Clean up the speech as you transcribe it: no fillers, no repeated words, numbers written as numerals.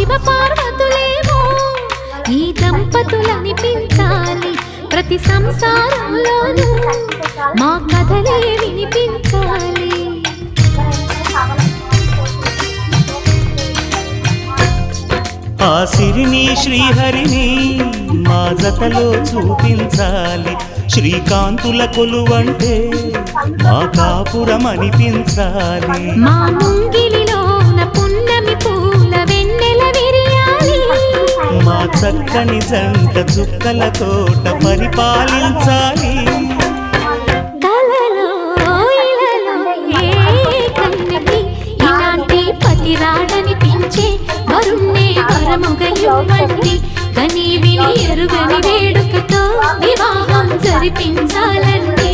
శివ పార్వతులేమో ఈ దంపతులనిపించాలి, ప్రతి సంసారంలోనూ మా కథలే వినిపించాలి. ఆ సిరిని శ్రీహరిని మా జతలో చూపించాలి, శ్రీకాంతుల కొలువంటే మా కాపురం అనిపించాలి. మా ముంగిలిలోన పున్నమి పూల వెన్నెల విరియాలి, మా చక్కని జంట చుక్కల తోట పరిపాలించాలి. కలలో ఇలలో ఏ కన్యకి ఇలాంటి పతి రాడనిపించే వరుణ్ణే వరముగా ఇవ్వండి, కని విని ఎరుగని వేడుకతో వివాహం జరిపించాలండి.